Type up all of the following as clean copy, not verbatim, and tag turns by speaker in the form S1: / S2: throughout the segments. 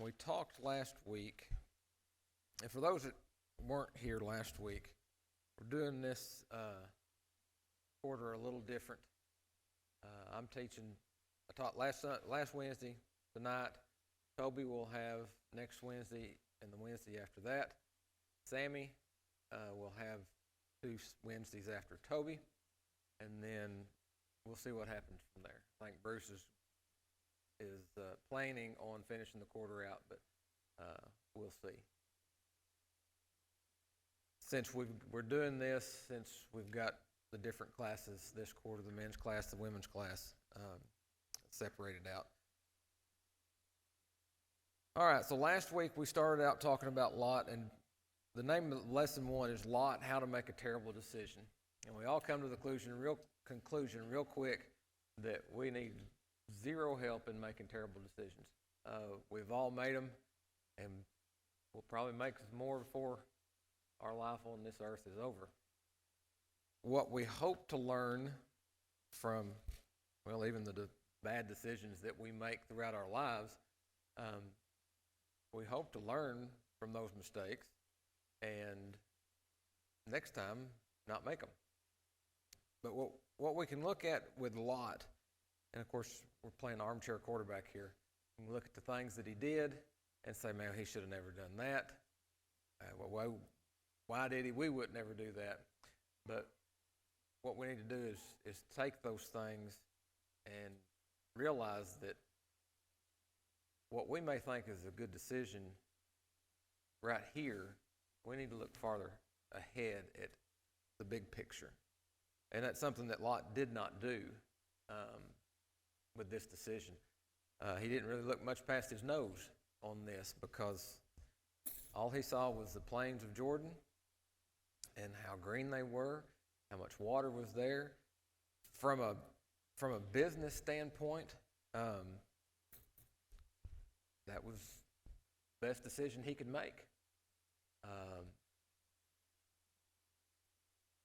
S1: we talked last week, and for those that weren't here last week, we're doing this quarter a little different. I'm teaching. I taught last Wednesday, tonight. Toby will have next Wednesday and the Wednesday after that. Sammy will have 2 Wednesdays after Toby, and then we'll see what happens from there. I think Bruce is planning on finishing the quarter out, but we'll see. Since we're doing this, since we've got the different classes this quarter, the men's class, the women's class, separated out. All right, so last week we started out talking about Lot, and the name of lesson 1 is Lot, How to Make a Terrible Decision. And we all come to the conclusion real quick that we need zero help in making terrible decisions. We've all made them, and we'll probably make more before our life on this earth is over. What we hope to learn from, even the bad decisions that we make throughout our lives, we hope to learn from those mistakes and next time not make them. But what we can look at with Lot, and of course we're playing armchair quarterback here, we can look at the things that he did and say, man, he should have never done that. Why did he? We would never do that. But what we need to do is take those things and realize that what we may think is a good decision right here, we need to look farther ahead at the big picture. And that's something that Lot did not do with this decision. He didn't really look much past his nose on this because all he saw was the plains of Jordan and how green they were, how much water was there. From a business standpoint, that was the best decision he could make.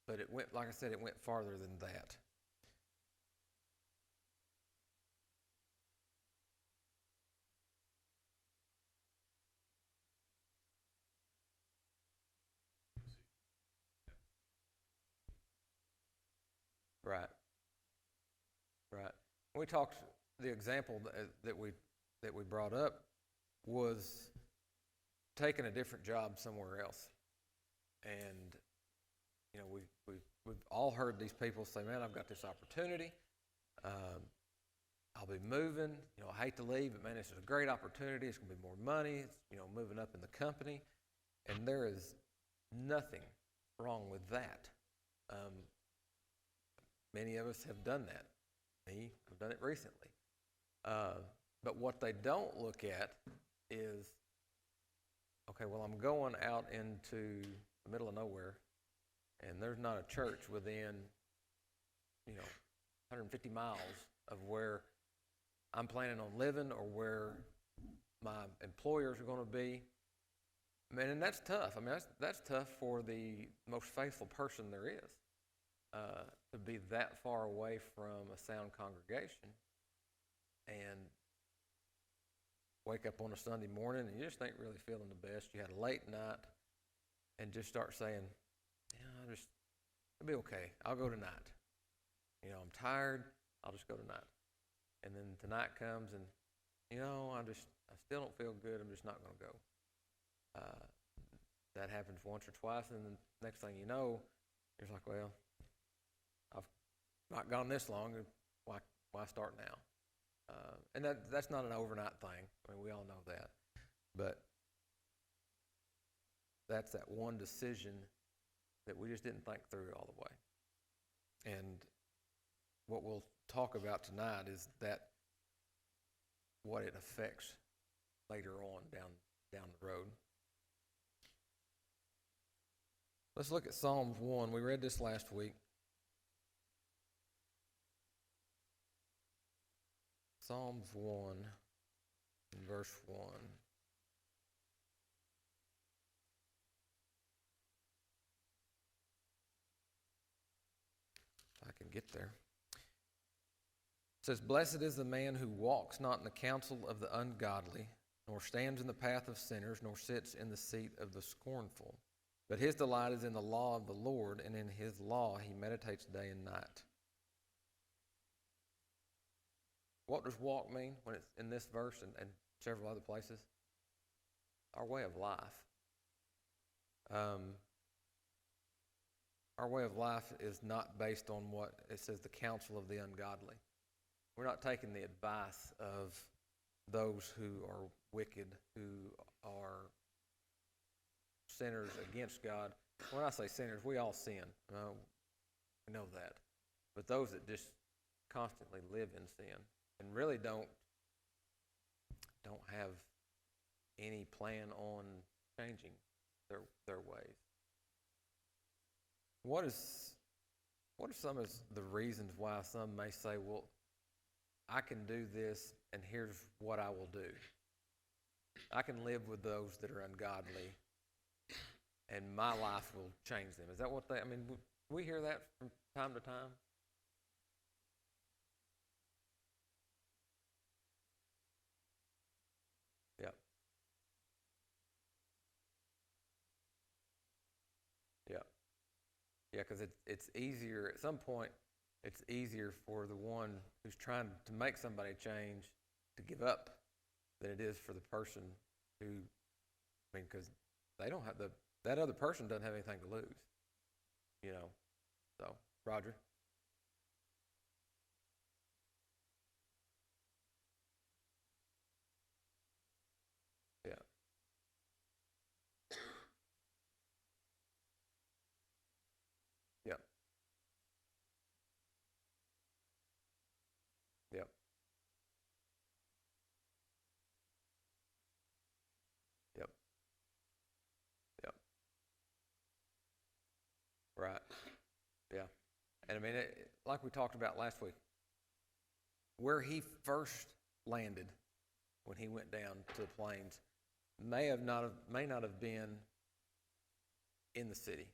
S1: But it went, like I said, it went farther than that. Right. We talked. The example that we brought up was taking a different job somewhere else, and we've all heard these people say, "Man, I've got this opportunity. I'll be moving. I hate to leave, but man, this is a great opportunity. It's going to be more money. It's, moving up in the company, and there is nothing wrong with that. Many of us have done that. Me, I've done it recently. But what they don't look at is, okay, well, I'm going out into the middle of nowhere, and there's not a church within, 150 miles of where I'm planning on living or where my employers are going to be. Man, and that's tough. I mean, that's tough for the most faithful person there is. To be that far away from a sound congregation and wake up on a Sunday morning and you just ain't really feeling the best. You had a late night and just start saying, it'll be okay. I'll go tonight. I'm tired. I'll just go tonight. And then tonight comes and, I still don't feel good. I'm just not going to go. That happens once or twice, and then the next thing you know, you're like, well, I've not gone this long. Why start now? And that's not an overnight thing. I mean, we all know that. But that's that one decision that we just didn't think through all the way. And what we'll talk about tonight is that what it affects later on down the road. Let's look at Psalms 1. We read this last week. Psalms 1, verse 1. If I can get there. It says, "Blessed is the man who walks not in the counsel of the ungodly, nor stands in the path of sinners, nor sits in the seat of the scornful. But his delight is in the law of the Lord, and in his law he meditates day and night. What does walk mean when it's in this verse and several other places? Our way of life. Our way of life is not based on what it says, the counsel of the ungodly. We're not taking the advice of those who are wicked, who are sinners against God. When I say sinners, we all sin. We know that. But those that just constantly live in sin and really don't have any plan on changing their ways. What are some of the reasons why some may say, well, I can do this, and here's what I will do. I can live with those that are ungodly, and my life will change them. Is that what we hear that from time to time? Yep. Yep. Yeah, because it's easier, at some point, it's easier for the one who's trying to make somebody change to give up than it is for the person who, because they don't have that other person doesn't have anything to lose, So, Roger? Yeah. Yep. Yep. Yep. Yep. Right. Yeah. And like we talked about last week, where he first landed when he went down to the plains may not have been in the city.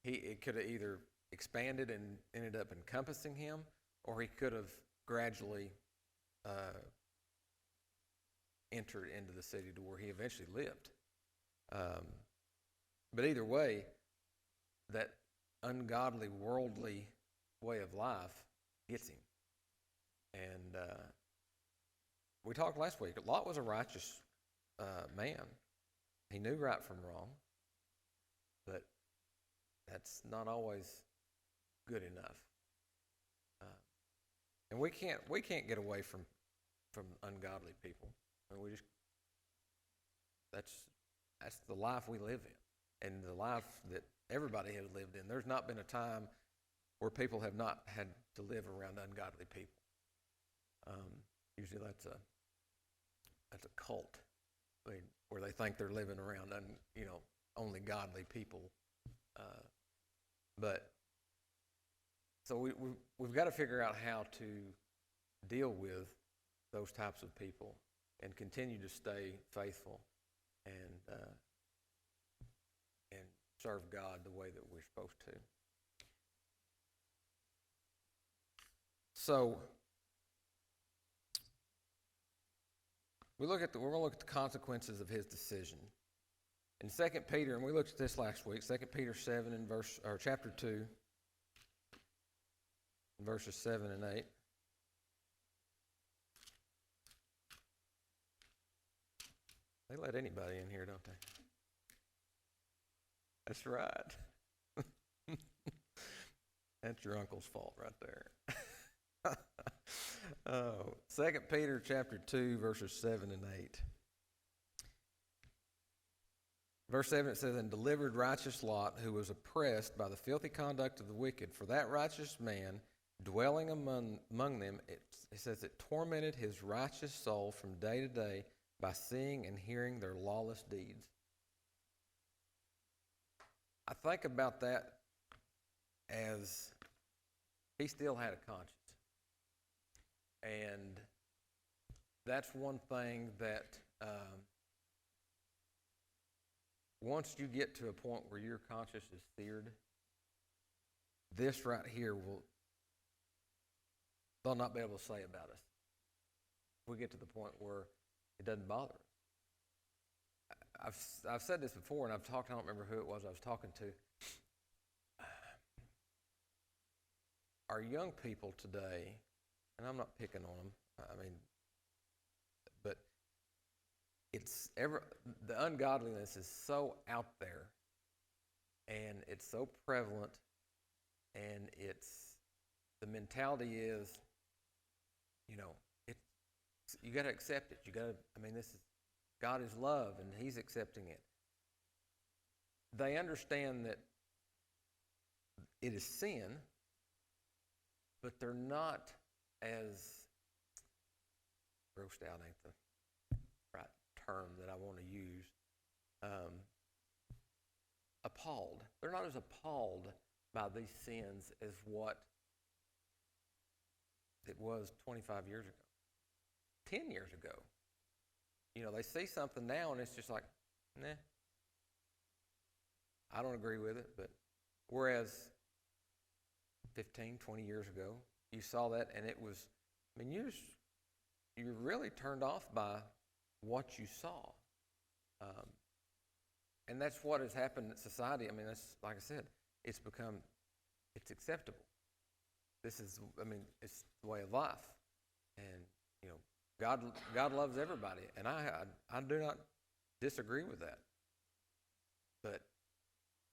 S1: It could have either expanded and ended up encompassing him, or he could have gradually entered into the city to where he eventually lived. But either way, that ungodly, worldly way of life gets him. And we talked last week, Lot was a righteous man. He knew right from wrong, but that's not always good enough. And we can't get away from ungodly people. That's the life we live in, and the life that everybody has lived in. There's not been a time where people have not had to live around ungodly people. Usually that's a cult, where they think they're living around only godly people. But so we've got to figure out how to deal with those types of people and continue to stay faithful and serve God the way that we're supposed to. So we're going to look at the consequences of his decision. In 2 Peter, and we looked at this last week, 2 Peter 7 in chapter 2, verses 7 and 8. They let anybody in here, don't they? That's right. That's your uncle's fault right there. 2 Peter chapter 2, verses 7 and 8. Verse 7, it says, "And delivered righteous Lot, who was oppressed by the filthy conduct of the wicked. For that righteous man, dwelling among them," it says, "it tormented his righteous soul from day to day by seeing and hearing their lawless deeds." I think about that as he still had a conscience. And that's one thing that once you get to a point where your conscience is seared, this right here they'll not be able to say about us. If we get to the point where It doesn't bother us. I've said this before, and I don't remember who it was I was talking to. Our young people today, and I'm not picking on them, but the ungodliness is so out there, and it's so prevalent, and the mentality is, you got to accept it. God is love, and He's accepting it. They understand that it is sin, but they're not as grossed out, ain't the right term that I want to use, appalled. They're not as appalled by these sins as what it was 25 years ago, 10 years ago. They see something now and it's just like, nah, I don't agree with it. But whereas 15, 20 years ago, you saw that and it was, you're really turned off by what you saw. And that's what has happened in society. That's, like I said, it's acceptable. This is, it's the way of life. And, God loves everybody. And I do not disagree with that. But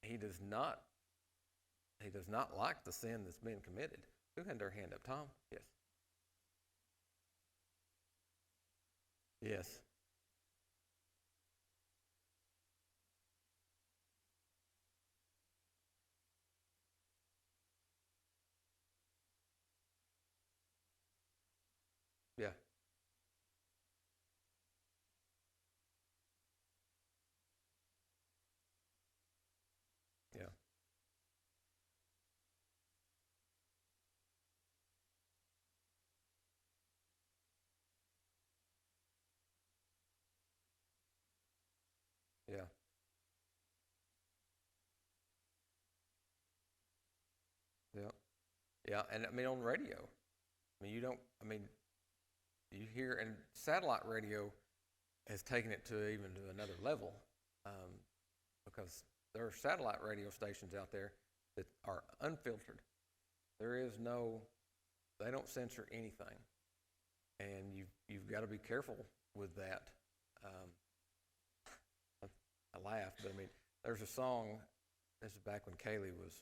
S1: He does not like the sin that's being committed. Who had their hand up? Tom? Yes. Yes. Yeah. Yeah. Yeah. Yeah. Yeah. And on radio, you hear, and satellite radio has taken it to another level, because there are satellite radio stations out there that are unfiltered. They don't censor anything, and you've got to be careful with that. I laugh, but there's a song. This is back when Kaylee was,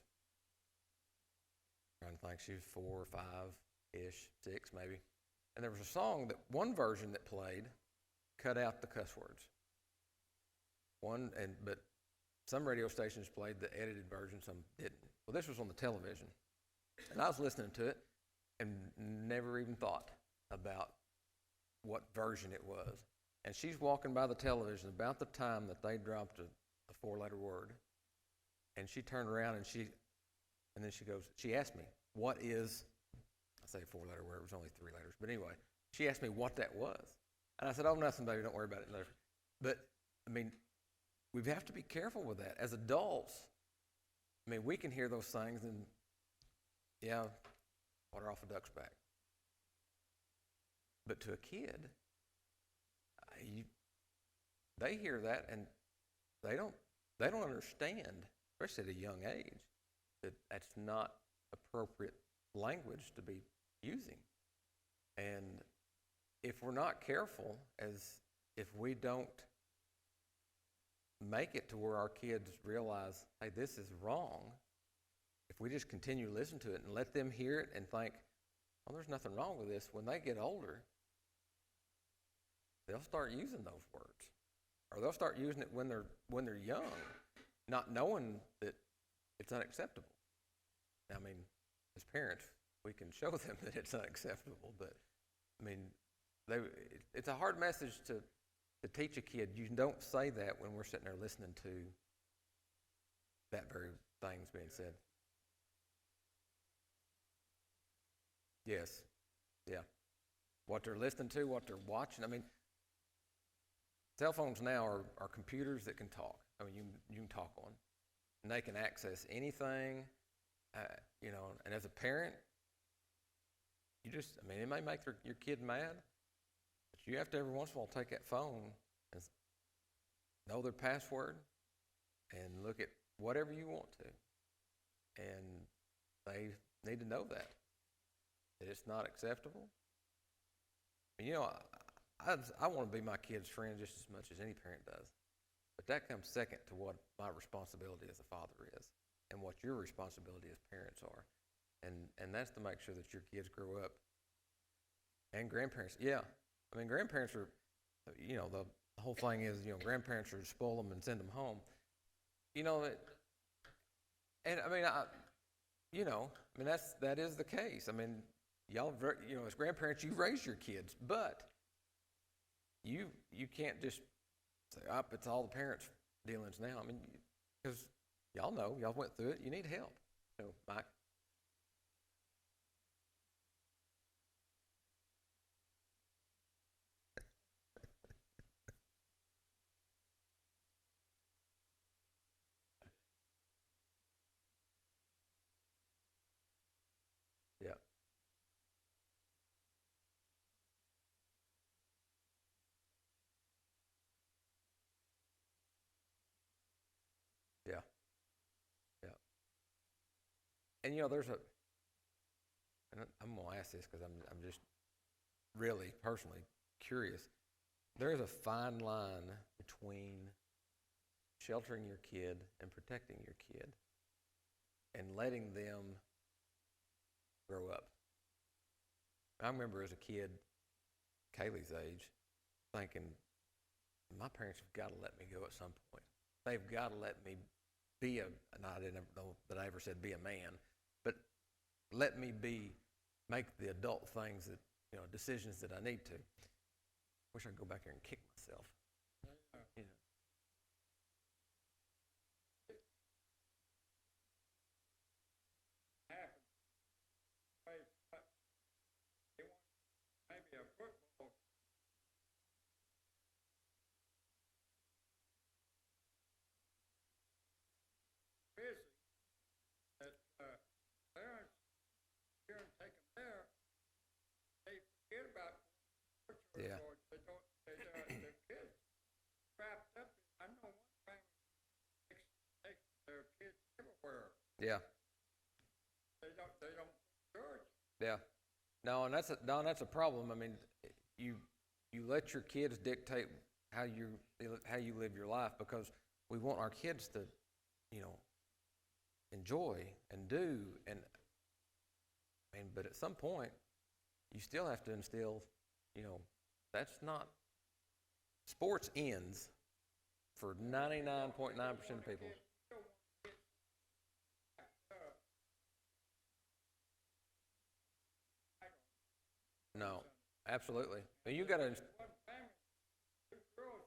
S1: trying to think, she was 4 or 5-ish, 6 maybe. And there was a song, one version that played cut out the cuss words. But some radio stations played the edited version, some didn't. Well, this was on the television, and I was listening to it and never even thought about what version it was. And she's walking by the television about the time that they dropped a 4-letter word, and she turned around and then she asked me, what is, I say a 4-letter word, it was only 3 letters, but anyway, she asked me what that was. And I said, oh, nothing, baby, don't worry about it. But, we have to be careful with that. As adults, we can hear those things and, yeah, water off a duck's back. But to a kid, they hear that and they don't understand, especially at a young age, that that's not appropriate language to be using. And if we're not careful, if we don't make it to where our kids realize, hey, this is wrong, if we just continue to listen to it and let them hear it and think, oh, there's nothing wrong with this, when they get older, they'll start using those words. Or they'll start using it when they're young, not knowing that it's unacceptable. As parents, we can show them that it's unacceptable, but it's a hard message to teach a kid. You don't say that when we're sitting there listening to that very thing's being said. Yes. Yeah. What they're listening to, what they're watching. Cell phones now are computers that can talk. You can talk on, and they can access anything. And as a parent, it may make your kid mad, But you have to every once in a while take that phone and know their password and look at whatever you want to. And they need to know that it's not acceptable. And, I want to be my kid's friend just as much as any parent does. But that comes second to what my responsibility as a father is and what your responsibility as parents are. And that's to make sure that your kids grow up. And grandparents, yeah. I mean, grandparents are, the whole thing is, grandparents are to spoil them and send them home. That is the case. I mean, y'all, as grandparents, you raise your kids, but you can't just say, it's all the parents' dealings now. I mean, because y'all know, y'all went through it. You need help. Mike. Yeah. Yeah. Yeah. And I'm gonna ask this because I'm just really personally curious. There is a fine line between sheltering your kid and protecting your kid and letting them grow up. I remember as a kid, Kaylee's age, thinking, my parents have got to let me go at some point. They've got to let me be and I didn't know that I ever said be a man, but let me make the adult things that, decisions that I need to. Wish I could go back there and kick myself.
S2: Maybe a football busy that parents here and take them there, they forget about
S1: Yeah.
S2: or their kids wrapped up. I know one family takes their kids everywhere.
S1: Yeah.
S2: They don't church.
S1: Yeah. No, and that's a problem. I mean, you let your kids dictate how you live your life because we want our kids to, enjoy and do but at some point you still have to instill, that's not sports ends for 99.9% of people. No, absolutely. And you got to.
S2: One family, two girls,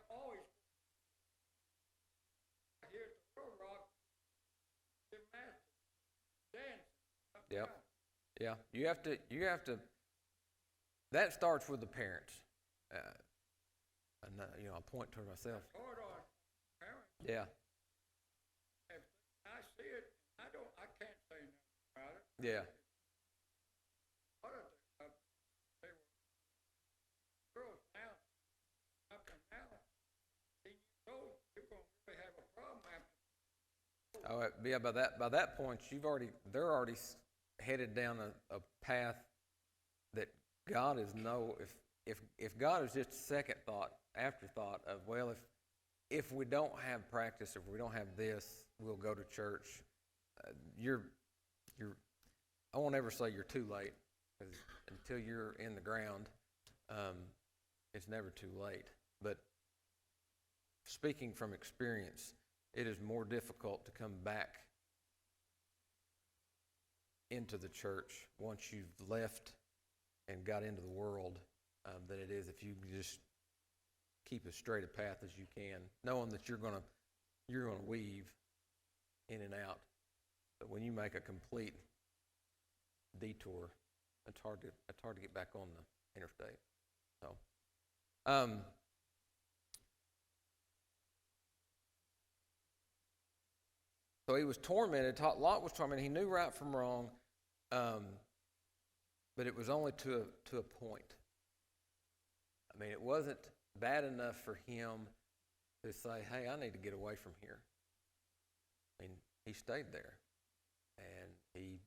S2: always here at the Road Rock, gymnastics, dancing.
S1: Yep. Yeah. You have to. That starts with the parents. And I point to myself.
S2: It's hard on parents.
S1: Yeah.
S2: If I see it, I can't say nothing about it.
S1: Yeah.
S2: What are they were girls now, up and now, 18 years old, you're going to really have a problem after.
S1: Oh, yeah. By that point, they're already headed down a path that God is if God is just a second thought, afterthought of, well, if we don't have practice, if we don't have this, we'll go to church. I won't ever say you're too late, because until you're in the ground, it's never too late. But speaking from experience, it is more difficult to come back into the church once you've left and got into the world than it is if you just keep as straight a path as you can, knowing that you're gonna weave in and out. But when you make a complete detour, it's hard to get back on the interstate. So he was tormented. Lot was tormented. He knew right from wrong, but it was only to a point. I mean, it wasn't bad enough for him to say, hey, I need to get away from here. I mean, he stayed there. And he,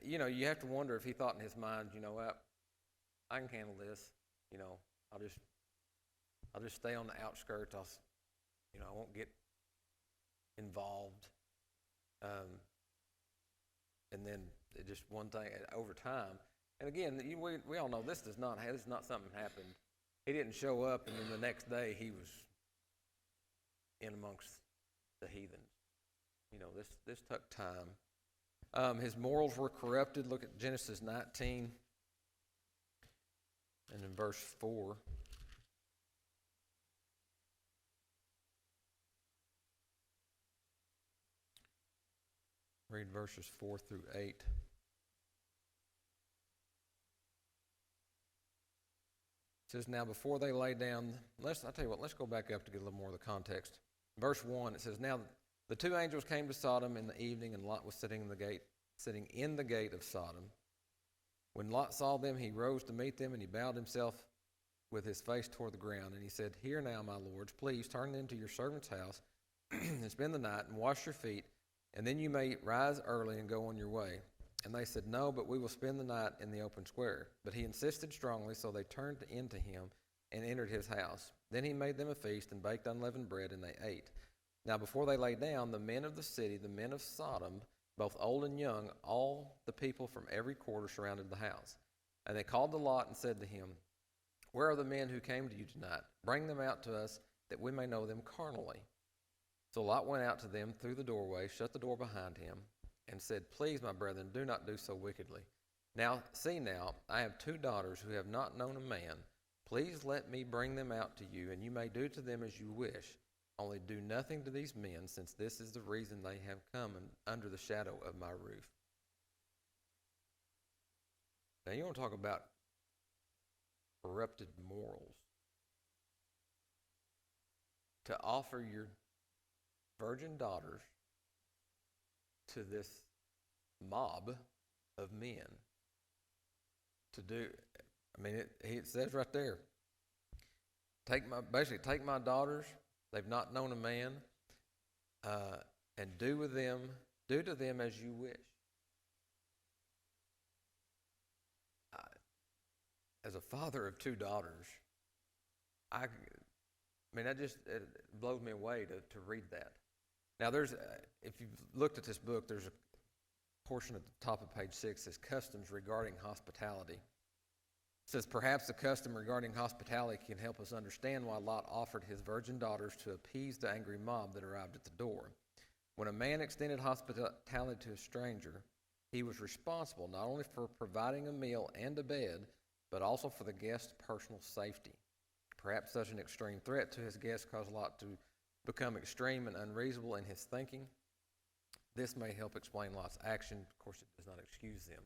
S1: you have to wonder if he thought in his mind, you know what, I can handle this. I'll just stay on the outskirts. I won't get involved. And then it just one thing over time. And again, we all know this is not something that happened. He didn't show up, and then the next day he was in amongst the heathens. This took time. His morals were corrupted. Look at Genesis 19 and in verse 4. Read verses 4 through 8. It says, now before they lay down, let's go back up to get a little more of the context. Verse 1, it says, now the two angels came to Sodom in the evening, and Lot was sitting in the gate of Sodom. When Lot saw them, he rose to meet them, and he bowed himself with his face toward the ground. And he said, here now, my lords, please turn into your servant's house and spend the night and wash your feet, and then you may rise early and go on your way. And they said, no, but we will spend the night in the open square. But he insisted strongly, so they turned into him and entered his house. Then he made them a feast and baked unleavened bread, and they ate. Now before they lay down, the men of the city, the men of Sodom, both old and young, all the people from every quarter surrounded the house. And they called to Lot and said to him, where are the men who came to you tonight? Bring them out to us, that we may know them carnally. So Lot went out to them through the doorway, shut the door behind him, and said, please, my brethren, do not do so wickedly. Now, see now, I have 2 daughters who have not known a man. Please let me bring them out to you, and you may do to them as you wish. Only do nothing to these men, since this is the reason they have come under the shadow of my roof. Now, you want to talk about corrupted morals. To offer your virgin daughters to this mob of men to do, it says right there, take my daughters, they've not known a man, and do to them as you wish. As a father of 2 daughters, it blows me away to read that. Now, if you've looked at this book, there's a portion at the top of page 6 that says customs regarding hospitality. It says, perhaps the custom regarding hospitality can help us understand why Lot offered his virgin daughters to appease the angry mob that arrived at the door. When a man extended hospitality to a stranger, he was responsible not only for providing a meal and a bed, but also for the guest's personal safety. Perhaps such an extreme threat to his guests caused Lot to become extreme and unreasonable in his thinking. This may help explain Lot's action. Of course, it does not excuse them.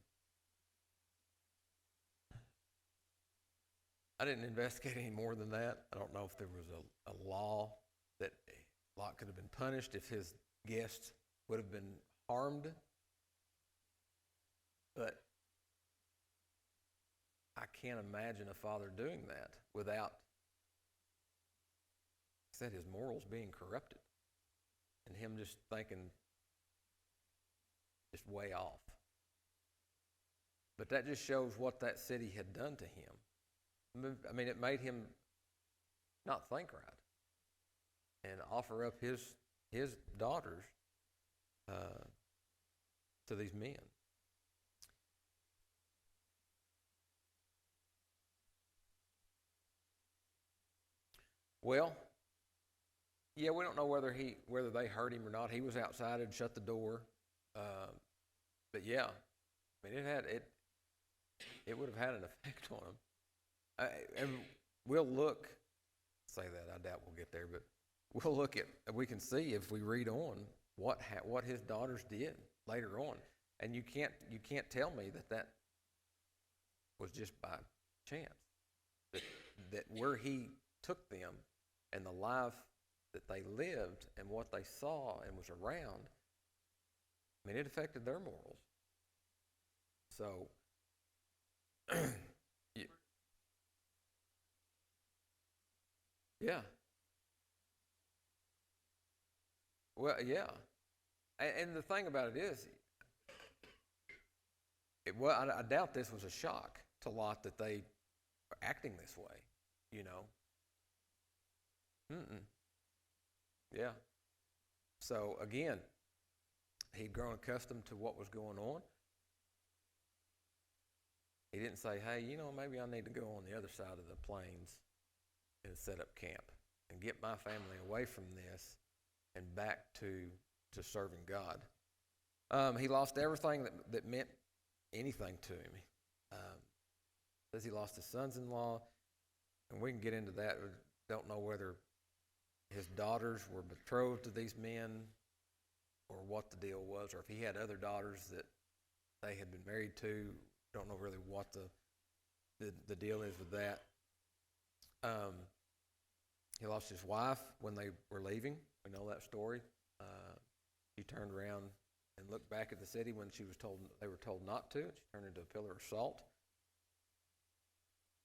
S1: I didn't investigate any more than that. I don't know if there was a law that Lot could have been punished if his guests would have been harmed. But I can't imagine a father doing that without, said, his morals being corrupted and him just thinking just way off. But that just shows what that city had done to him. It made him not think right and offer up his daughters to these men. Well, yeah, we don't know whether they hurt him or not. He was outside and shut the door. But yeah, it would have had an effect on him. And we'll look. Say that, I doubt we'll get there, but we'll look at. We can see if we read on what his daughters did later on, and you can't tell me that was just by chance. That where he took them and the life that they lived and what they saw and was around, it affected their morals. So, Yeah. Well, yeah. And the thing about it is, I doubt this was a shock to Lot that they are acting this way, you know. Mm-mm. Yeah. So again, he'd grown accustomed to what was going on. He didn't say, hey, maybe I need to go on the other side of the plains and set up camp and get my family away from this and back to serving God. He lost everything that meant anything to him. Says he lost his sons-in-law, and we can get into that. We don't know whether his daughters were betrothed to these men or what the deal was, or if he had other daughters that they had been married to. Don't know really what the deal is with that. He lost his wife when they were leaving. We know that story. She turned around and looked back at the city when they were told not to, and she turned into a pillar of salt.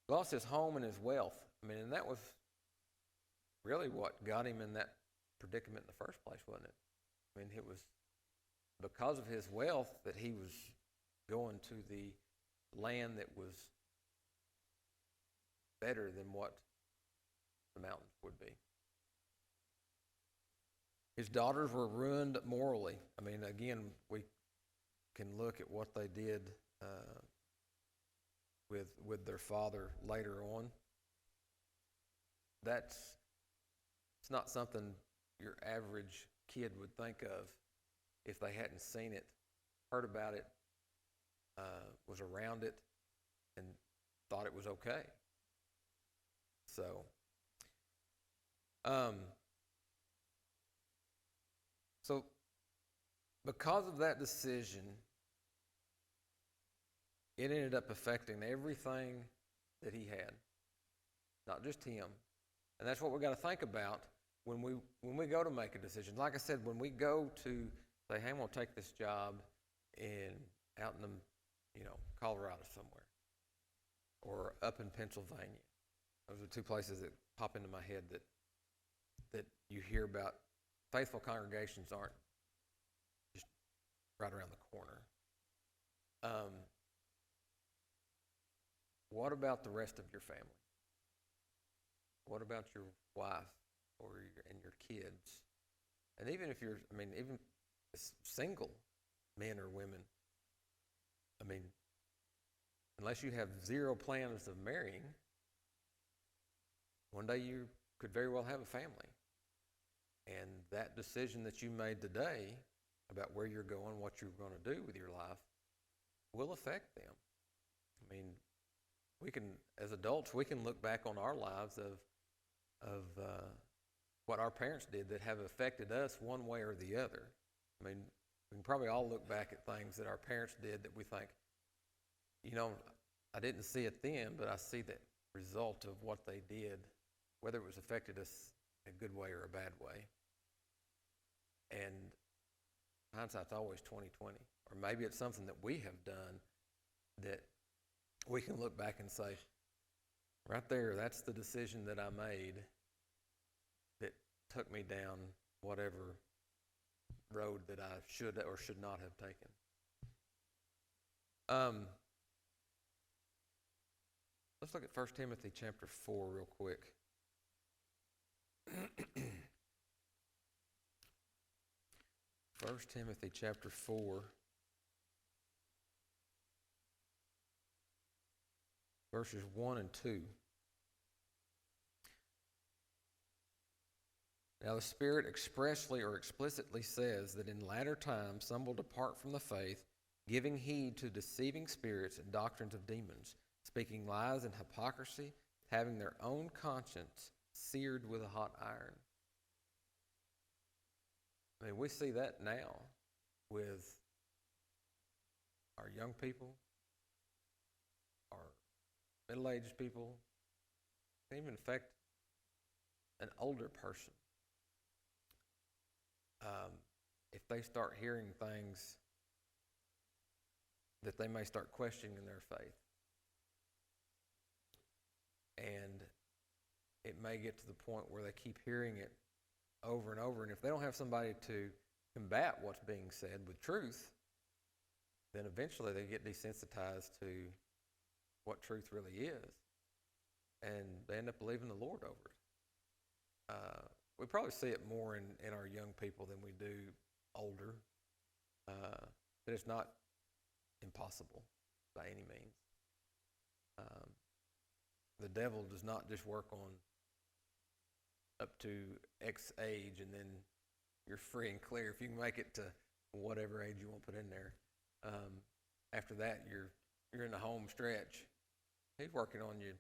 S1: He lost his home and his wealth. And that was really what got him in that predicament in the first place, wasn't it? It was because of his wealth that he was going to the land that was better than what the mountains would be. His daughters were ruined morally. Again, we can look at what they did with their father later on. It's not something your average kid would think of if they hadn't seen it, heard about it, was around it, and thought it was okay. So because of that decision, it ended up affecting everything that he had, not just him. And that's what we've got to think about when we go to make a decision. Like I said, when we go to say, hey, I'm going to take this job out in the Colorado somewhere, or up in Pennsylvania. Those are two places that pop into my head that you hear about. Faithful congregations aren't just right around the corner. What about the rest of your family? What about your wife and your kids? And even if you're, even single men or women, unless you have zero plans of marrying, one day you could very well have a family. And that decision that you made today about where you're going, what you're going to do with your life, will affect them. We can, as adults, we can look back on our lives of what our parents did that have affected us one way or the other. We can probably all look back at things that our parents did that we think, I didn't see it then, but I see the result of what they did, whether it was affected us in a good way or a bad way. And hindsight's always 20/20. Or maybe it's something that we have done that we can look back and say, right there, that's the decision that I made that took me down whatever road that I should or should not have taken. Let's look at 1 Timothy chapter 4 real quick. 1 Timothy chapter 4, verses 1 and 2. Now the Spirit expressly or explicitly says that in latter times some will depart from the faith, giving heed to deceiving spirits and doctrines of demons, speaking lies and hypocrisy, having their own conscience seared with a hot iron. We see that now with our young people, our middle-aged people. It can even affect an older person. If they start hearing things that they may start questioning their faith. And it may get to the point where they keep hearing it over and over. And if they don't have somebody to combat what's being said with truth, then eventually they get desensitized to what truth really is. And they end up believing the Lord over it. We probably see it more in our young people than we do older. But it's not impossible by any means. The devil does not just work on up to X age and then you're free and clear. If you can make it to whatever age you want to put in there, after that you're in the home stretch. He's working on you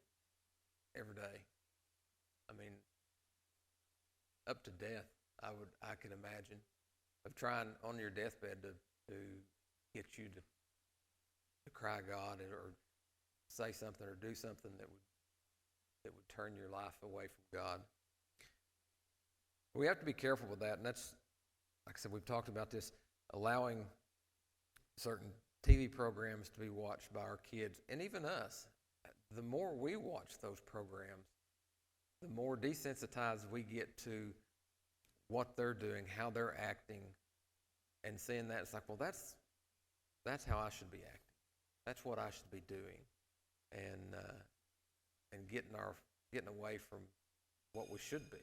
S1: every day. I mean, up to death. I can imagine of trying on your deathbed to get you to cry God or say something or do something that would turn your life away from God. We have to be careful with that, and that's, like I said, we've talked about this, allowing certain TV programs to be watched by our kids, and even us. The more we watch those programs, the more desensitized we get to what they're doing, how they're acting, and seeing that, it's like, well, that's how I should be acting. That's what I should be doing, and getting away from what we should be.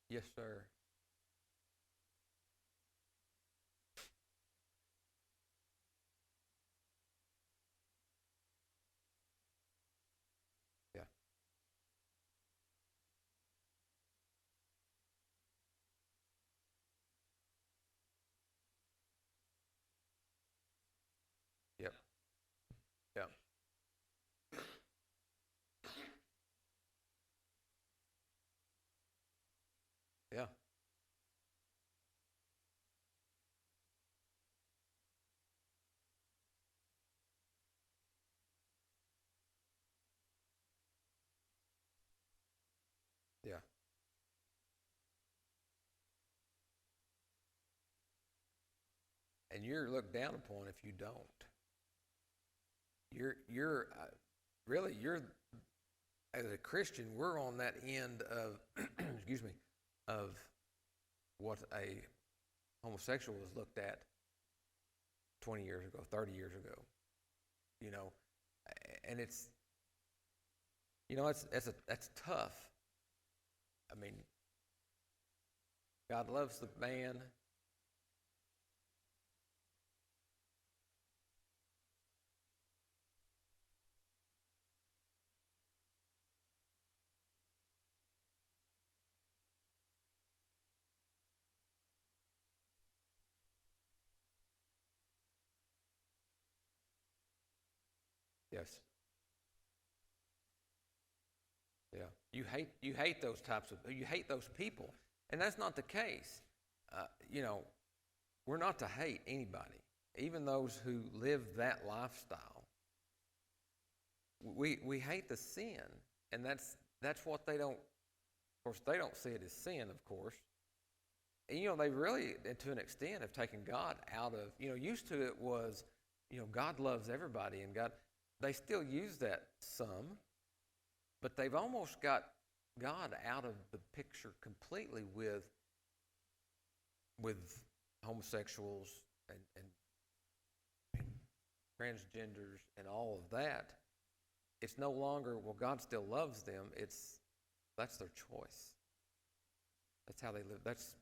S1: Yes, sir. Yeah. Yep. Yeah. Yeah. Yeah. And you're looked down upon if you don't. You're really, as a Christian, we're on that end of excuse me, of what a homosexual was looked at 20 years ago, 30 years ago. You know, and it's that's tough. I mean, God loves the man. Yes. Yeah. You hate those people, and that's not the case. You know, we're not to hate anybody, even those who live that lifestyle. We hate the sin, and that's what they don't. Of course, they don't see it as sin, of course. And they really, to an extent, have taken God out of. Used to it was, God loves everybody, and God. They still use that some, but they've almost got God out of the picture completely with homosexuals and transgenders and all of that. It's no longer, well, God still loves them. That's their choice. That's how they live. That's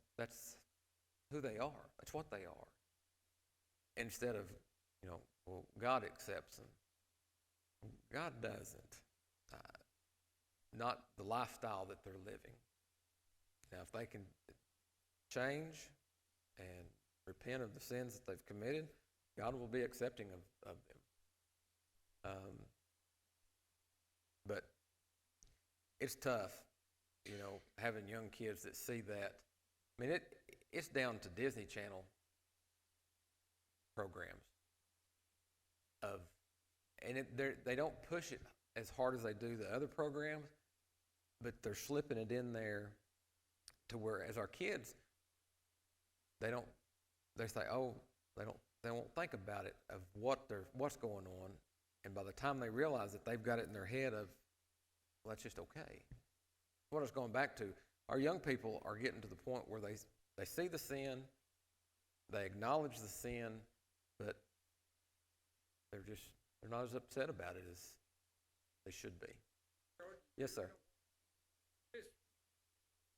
S1: who they are. That's what they are. Instead of, well, God accepts them. God doesn't. Not the lifestyle that they're living. Now, if they can change and repent of the sins that they've committed, God will be accepting of them. But it's tough, having young kids that see that. I mean, it's down to Disney Channel programs and they don't push it as hard as they do the other programs, but they're slipping it in there to where, as our kids, they say, oh, they won't think about it of what's going on. And by the time they realize that they've got it in their head of, well, that's just okay. What I was going back to, our young people are getting to the point where they see the sin, they acknowledge the sin, but they're not as upset about it as they should be. Yes, sir.
S2: This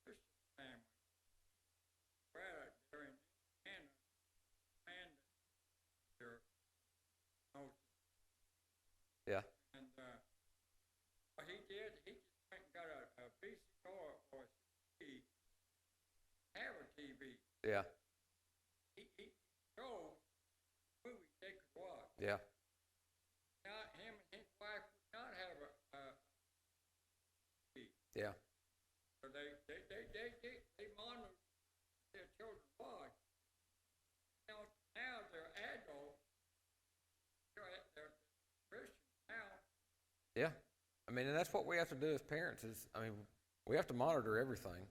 S2: Christian family, where they're in Indiana, and they're
S1: Yeah.
S2: and what he did, he just went and got a VCR or a CD, have a TV.
S1: Yeah.
S2: He showed movies they could watch.
S1: Yeah.
S2: Now, him and his wife would not have a TV.
S1: Yeah.
S2: So they monitor their children watch. Now they're adults. They're Christians now.
S1: Yeah. I mean, and that's what we have to do as parents is, I mean, we have to monitor everything.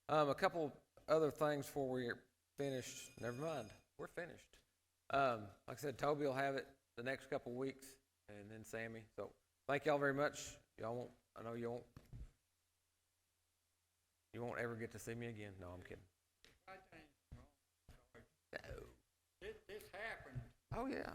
S1: A couple other things before we're finished. Never mind. We're finished. Like I said, Toby will have it the next couple weeks, and then Sammy. So thank y'all very much. I know you won't ever get to see me again. No, I'm kidding.
S2: I think,
S1: No.
S2: this happened.
S1: Oh, yeah.